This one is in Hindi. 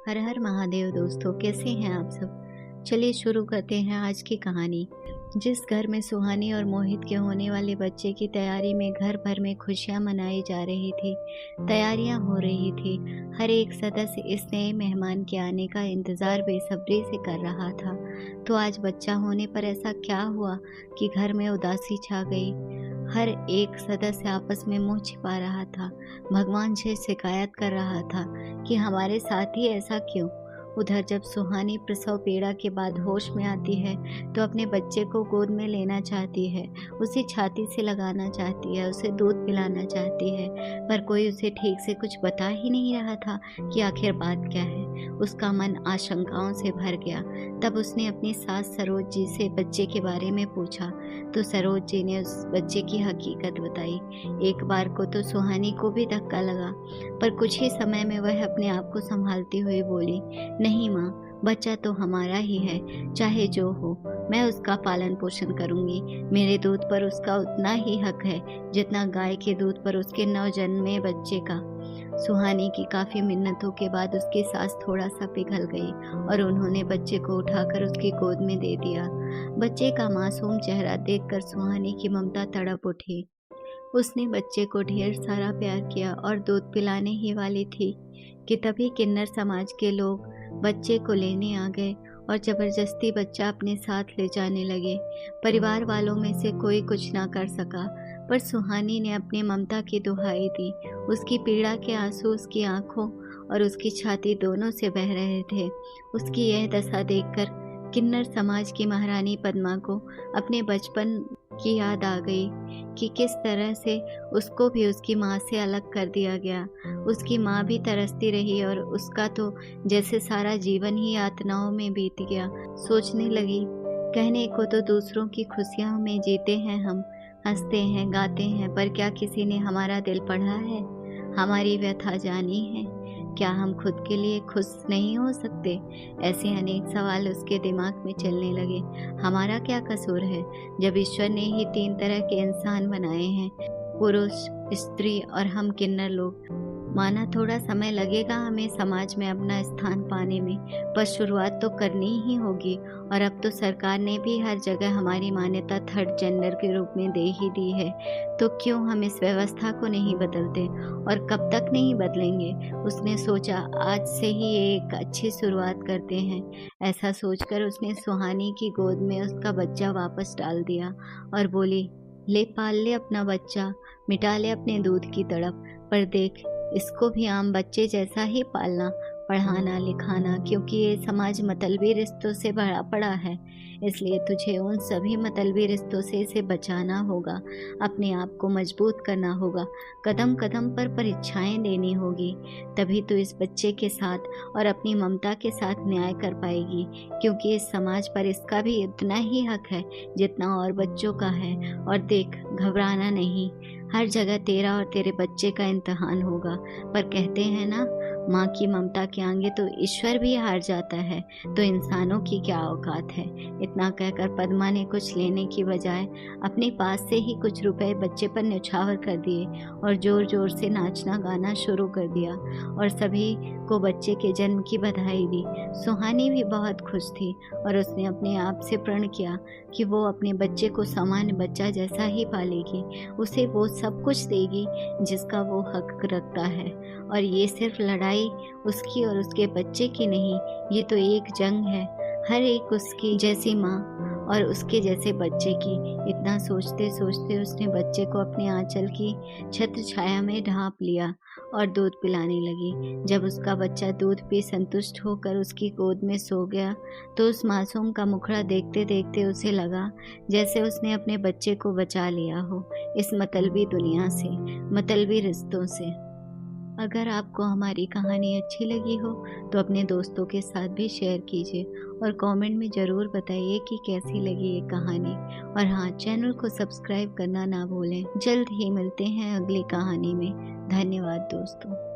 हर हर महादेव दोस्तों, कैसे हैं आप सब। चलिए शुरू करते हैं आज की कहानी। जिस घर में सुहानी और मोहित के होने वाले बच्चे की तैयारी में घर भर में खुशियां मनाई जा रही थी। तैयारियां हो रही थी। हर एक सदस्य इस नए मेहमान के आने का इंतजार बेसब्री से कर रहा था। तो आज बच्चा होने पर ऐसा क्या हुआ कि घर में उदासी छा गई। हर एक सदस्य आपस में मुंह छिपा रहा था। भगवान से शिकायत कर रहा था कि हमारे साथ ही ऐसा क्यों। उधर जब सुहानी प्रसव पीड़ा के बाद होश में आती है तो अपने बच्चे को गोद में लेना चाहती है, उसे छाती से लगाना चाहती है, उसे दूध पिलाना चाहती है, पर कोई उसे ठीक से कुछ बता ही नहीं रहा था कि आखिर बात क्या है। उसका मन आशंकाओं से भर गया। तब उसने अपनी सास सरोज जी से बच्चे के बारे में पूछा तो सरोज जी ने उस बच्चे की हकीकत बताई। एक बार को तो सुहानी को भी धक्का लगा, पर कुछ ही समय में वह अपने आप को संभालती हुई बोली, नहीं माँ, बच्चा तो हमारा ही है, चाहे जो हो, मैं उसका पालन पोषण करूंगी। मेरे दूध पर उसका उतना ही हक है जितना गाय के दूध पर उसके नवजन्मे बच्चे का। सुहानी की काफी मिन्नतों के बाद उसकी सांस थोड़ा सा पिघल गई और उन्होंने बच्चे को उठाकर उसकी गोद में दे दिया। बच्चे का मासूम चेहरा देखकर सुहानी की ममता तड़प उठी। उसने बच्चे को ढेर सारा प्यार किया और दूध पिलाने ही वाली थी कि तभी किन्नर समाज के लोग बच्चे को लेने आ गए और जबरदस्ती बच्चा अपने साथ ले जाने लगे। परिवार वालों में से कोई कुछ ना कर सका, पर सुहानी ने अपनी ममता की दुहाई दी। उसकी पीड़ा के आंसू उसकी आंखों और उसकी छाती दोनों से बह रहे थे। उसकी यह दशा देखकर किन्नर समाज की महारानी पद्मा को अपने बचपन की याद आ गई कि किस तरह से उसको भी उसकी माँ से अलग कर दिया गया। उसकी माँ भी तरसती रही और उसका तो जैसे सारा जीवन ही यातनाओं में बीत गया। सोचने लगी, कहने को तो दूसरों की खुशियों में जीते हैं हम, हंसते हैं, गाते हैं, पर क्या किसी ने हमारा दिल पढ़ा है, हमारी व्यथा जानी है? क्या हम खुद के लिए खुश नहीं हो सकते? ऐसे अनेक सवाल उसके दिमाग में चलने लगे। हमारा क्या कसूर है जब ईश्वर ने ही 3 तरह के इंसान बनाए हैं, पुरुष, स्त्री और हम किन्नर लोग। माना थोड़ा समय लगेगा हमें समाज में अपना स्थान पाने में, पर शुरुआत तो करनी ही होगी। और अब तो सरकार ने भी हर जगह हमारी मान्यता थर्ड जेंडर के रूप में दे ही दी है, तो क्यों हम इस व्यवस्था को नहीं बदलते, और कब तक नहीं बदलेंगे। उसने सोचा, आज से ही ये एक अच्छी शुरुआत करते हैं। ऐसा सोचकर उसने सुहानी की गोद में उसका बच्चा वापस डाल दिया और बोली, ले पाल ले अपना बच्चा, मिटा ले अपने दूध की तड़प, पर देख, इसको भी आम बच्चे जैसा ही पालना, पढ़ाना, लिखाना, क्योंकि ये समाज मतलबी रिश्तों से भरा पड़ा है। इसलिए तुझे उन सभी मतलबी रिश्तों से इसे बचाना होगा, अपने आप को मजबूत करना होगा, कदम कदम पर परीक्षाएं देनी होगी। तभी तो इस बच्चे के साथ और अपनी ममता के साथ न्याय कर पाएगी, क्योंकि इस समाज पर इसका भी उतना ही हक है जितना और बच्चों का है। और देख, घबराना नहीं, हर जगह तेरा और तेरे बच्चे का इम्तिहान होगा। पर कहते हैं ना, माँ की ममता के आगे तो ईश्वर भी हार जाता है, तो इंसानों की क्या औकात है। इतना कहकर पद्मा ने कुछ लेने की बजाय अपने पास से ही कुछ रुपए बच्चे पर न्यौछावर कर दिए और जोर जोर से नाचना गाना शुरू कर दिया और सभी को बच्चे के जन्म की बधाई दी। सुहानी भी बहुत खुश थी और उसने अपने आप से प्रण किया कि वो अपने बच्चे को सामान्य बच्चा जैसा ही पालेगी, उसे वो सब कुछ देगी जिसका वो हक रखता है। और ये सिर्फ लड़ाई उसकी और उसके बच्चे की नहीं, ये तो एक जंग है, हर एक उसकी जैसी माँ और उसके जैसे बच्चे की। इतना सोचते सोचते उसने बच्चे को अपने आंचल की छत्र छाया में ढांप लिया और दूध पिलाने लगी। जब उसका बच्चा दूध पी संतुष्ट होकर उसकी गोद में सो गया तो उस मासूम का मुखड़ा देखते देखते उसे लगा जैसे उसने अपने बच्चे को बचा लिया हो इस मतलबी दुनिया से, मतलबी रिश्तों से। अगर आपको हमारी कहानी अच्छी लगी हो तो अपने दोस्तों के साथ भी शेयर कीजिए और कमेंट में ज़रूर बताइए कि कैसी लगी ये कहानी। और हाँ, चैनल को सब्सक्राइब करना ना भूलें। जल्द ही मिलते हैं अगली कहानी में। धन्यवाद दोस्तों।